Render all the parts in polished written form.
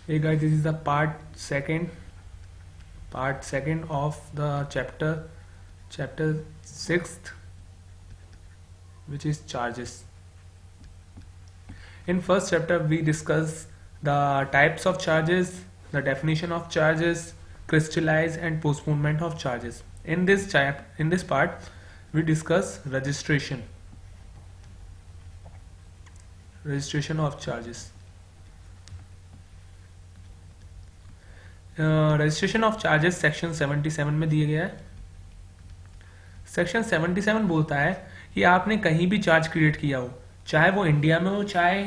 Hey guys, this is the part second of the chapter 6th, which is charges. In first chapter we discuss the types of charges, the definition of charges, crystallize and postponement of charges. In this part we discuss registration of charges. Registration of charges section 77 में दिया गया है. Section 77 बोलता है कि आपने कहीं भी चार्ज क्रिएट किया हो, चाहे वो इंडिया में हो, चाहे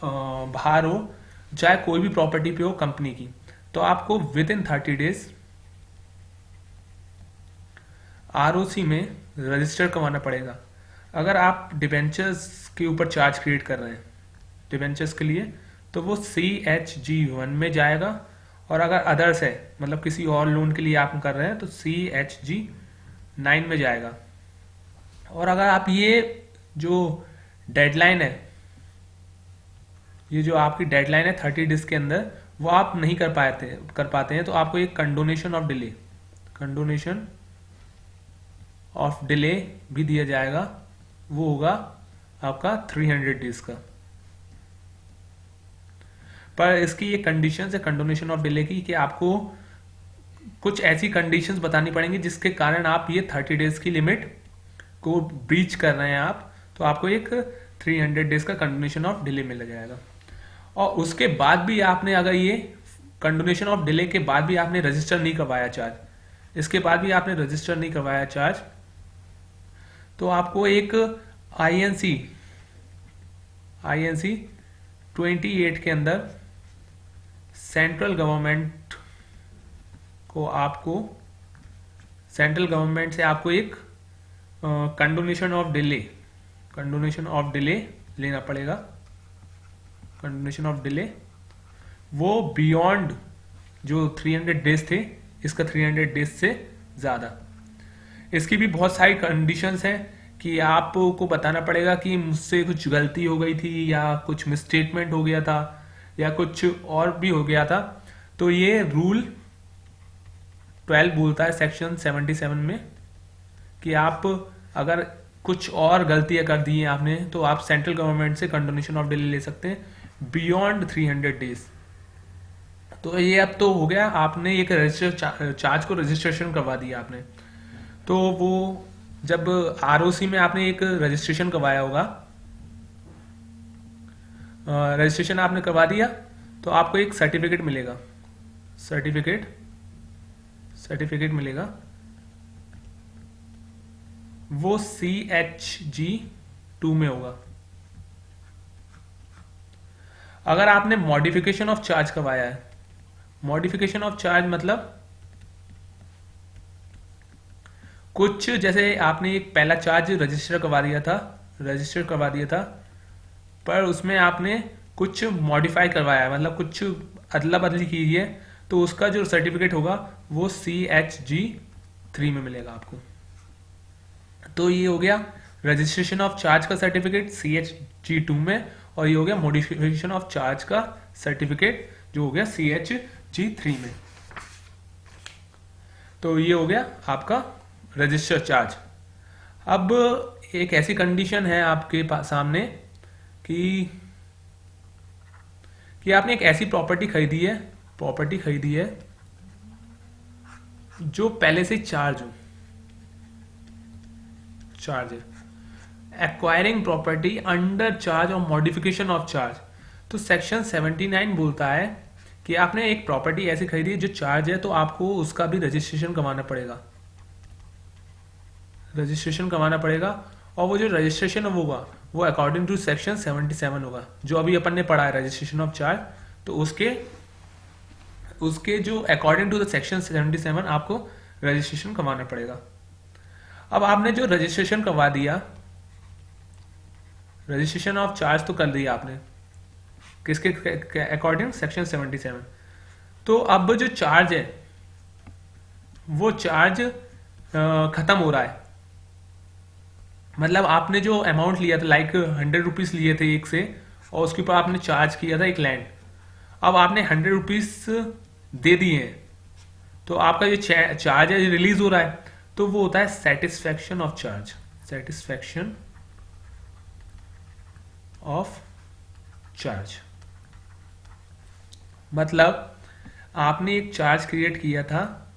बाहर हो, चाहे कोई भी प्रॉपर्टी पे हो कंपनी की, तो आपको विद इन 30 डेज आरओसी में रजिस्टर करवाना पड़ेगा. अगर आप डिबेंचर्स के ऊपर चार्ज क्रिएट कर रहे हैं डिबेंचर्स के लिए, तो वो CHG1 में जाएगा. और अगर अदर्स है, मतलब किसी और लोन के लिए आप कर रहे हैं, तो CHG9 में जाएगा. और अगर आप ये जो डेडलाइन है, ये जो आपकी डेडलाइन है 30 डेज के अंदर, वो आप नहीं कर पाते हैं, तो आपको एक कंडोनेशन ऑफ डिले भी दिया जाएगा. वो होगा आपका 300 डेज का. पर इसकी ये कंडीशंस है कंडोनेशन ऑफ डिले की, कि आपको कुछ ऐसी कंडीशंस बतानी पड़ेंगी जिसके कारण आप ये 30 डेज की लिमिट को ब्रीच कर रहे हैं आप, तो आपको एक 300 डेज का कंडोनेशन ऑफ डिले मिल जाएगा. और उसके बाद भी आपने, अगर ये कंडोनेशन ऑफ डिले के बाद भी आपने रजिस्टर नहीं करवाया चार्ज, इसके बाद भी आपने रजिस्टर नहीं करवाया चार्ज, तो आपको एक INC 28 के अंदर सेंट्रल गवर्नमेंट से आपको एक कंडोनेशन ऑफ डिले लेना पड़ेगा. कंडोनेशन ऑफ डिले वो बियॉन्ड जो 300 डेज थे, इसका 300 डेज से ज़्यादा. इसकी भी बहुत सारी कंडीशंस हैं कि आपको बताना पड़ेगा कि मुझसे कुछ गलती हो गई थी, या कुछ मिसस्टेटमेंट हो गया था, या कुछ और भी हो गया था. तो ये रूल 12 बोलता है सेक्शन 77 में कि आप अगर कुछ और गलतियां कर दी हैं आपने, तो आप सेंट्रल गवर्नमेंट से कंडोनेशन ऑफ डिले ले सकते हैं बियॉन्ड 300 डेज. तो ये अब तो हो गया, आपने एक रजिस्टर चार्ज को रजिस्ट्रेशन करवा दिया आपने. तो वो जब ROC में आपने एक रजिस्ट्रेशन करवाया होगा, रजिस्ट्रेशन आपने करवा दिया, तो आपको एक सर्टिफिकेट मिलेगा. सर्टिफिकेट मिलेगा, वो CHG2 में होगा. अगर आपने मॉडिफिकेशन ऑफ चार्ज करवाया है, मॉडिफिकेशन ऑफ चार्ज मतलब कुछ, जैसे आपने एक पहला चार्ज रजिस्टर करवा दिया था, पर उसमें आपने कुछ मॉडिफाई करवाया है, मतलब कुछ अदला बदली की है, तो उसका जो सर्टिफिकेट होगा वो CHG3 में मिलेगा आपको. तो ये हो गया रजिस्ट्रेशन ऑफ चार्ज का सर्टिफिकेट CHG2 में, और ये हो गया मॉडिफिकेशन ऑफ चार्ज का सर्टिफिकेट जो हो गया CHG3 में. तो ये हो गया आपका रजिस्टर चार्ज. अब एक ऐसी कंडीशन है आपके सामने कि आपने एक ऐसी प्रॉपर्टी खरीदी है जो पहले से चार्ज है. एक्वायरिंग प्रॉपर्टी अंडर चार्ज और मॉडिफिकेशन ऑफ चार्ज. तो सेक्शन 79 बोलता है कि आपने एक प्रॉपर्टी ऐसी खरीदी है जो चार्ज है, तो आपको उसका भी रजिस्ट्रेशन करवाना पड़ेगा. और वो जो रजिस्ट्रेशन होगा वो अकॉर्डिंग टू सेक्शन 77 होगा, जो अभी अपन ने पढ़ा है रजिस्ट्रेशन ऑफ चार्ज. तो उसके जो अकॉर्डिंग टू द सेक्शन 77 आपको रजिस्ट्रेशन करवाना पड़ेगा. अब आपने जो रजिस्ट्रेशन करवा दिया, रजिस्ट्रेशन ऑफ चार्ज तो कर दिया आपने, किसके अकॉर्डिंग सेक्शन 77. तो अब जो चार्ज है वो चार्ज खत्म हो रहा है. मतलब आपने जो अमाउंट लिया था, लाइक 100 रुपीज लिए थे एक से, और उसके ऊपर आपने चार्ज किया था एक लैंड. अब आपने 100 रुपीज दे दिए हैं, तो आपका जो चार्ज है रिलीज हो रहा है, तो वो होता है satisfaction of charge, satisfaction of charge. मतलब आपने एक चार्ज क्रिएट किया था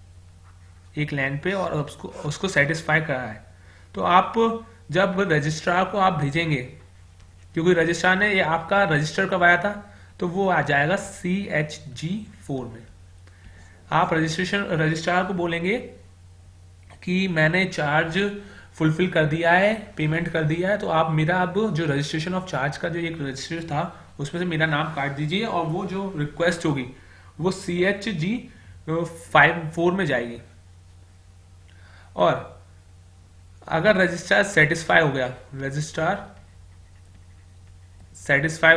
एक लैंड पे और उसको उसको सेटिस्फाई करा है, तो आप जब रजिस्ट्रार को आप भेजेंगे, क्योंकि रजिस्ट्रार ने ये आपका रजिस्टर करवाया था, तो वो आ जाएगा CHG4 में। आप रजिस्ट्रार को बोलेंगे कि मैंने चार्ज फुलफिल कर दिया है, पेमेंट कर दिया है, तो आप मेरा अब जो रजिस्ट्रेशन ऑफ चार्ज का जो एक रजिस्टर था उसमें से मेरा नाम काट दीजिए, और वो जो रिक्वेस्ट होगी वो CHG4 में जाएगी। और अगर रजिस्ट्रार सेटिस्फाई हो गया, रजिस्ट्रार सेटिस्फाई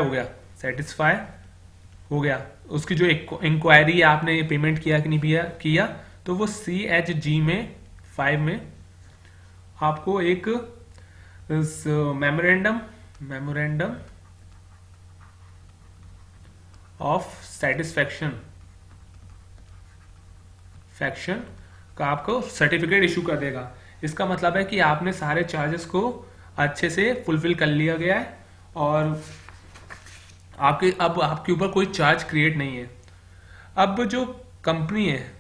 हो गया, उसकी जो इंक्वायरी आपने पेमेंट किया कि नहीं किया, तो वो CHG5 में आपको एक मेमोरेंडम ऑफ सेटिस्फैक्शन का आपको सर्टिफिकेट इशू कर देगा। इसका मतलब है कि आपने सारे चार्जेस को अच्छे से फुलफिल कर लिया गया है और अब आपके ऊपर कोई चार्ज क्रिएट नहीं है। अब जो कंपनी है,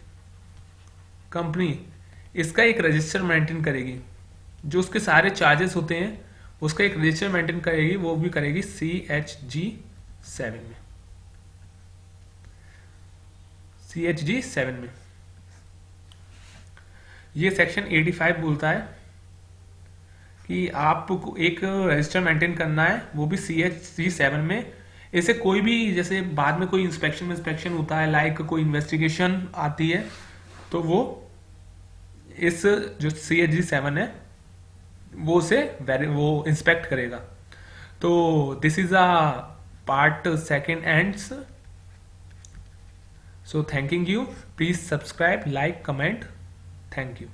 कंपनी इसका एक रजिस्टर मेंटेन करेगी, जो उसके सारे चार्जेस होते हैं उसका एक रजिस्टर मेंटेन करेगी, वो भी करेगी CHG7 में, CHG7 में। ये सेक्शन 85 बोलता है कि आपको एक रजिस्टर मेंटेन करना है, वो भी CHG7 में। इसे कोई भी, जैसे बाद में कोई इंस्पेक्शन होता है, लाइक कोई इन्वेस्टिगेशन आती है, तो वो इस जो CHG7 है वो इंस्पेक्ट करेगा। तो this is a part second ends. So thanking you, please subscribe, like, comment, thank you.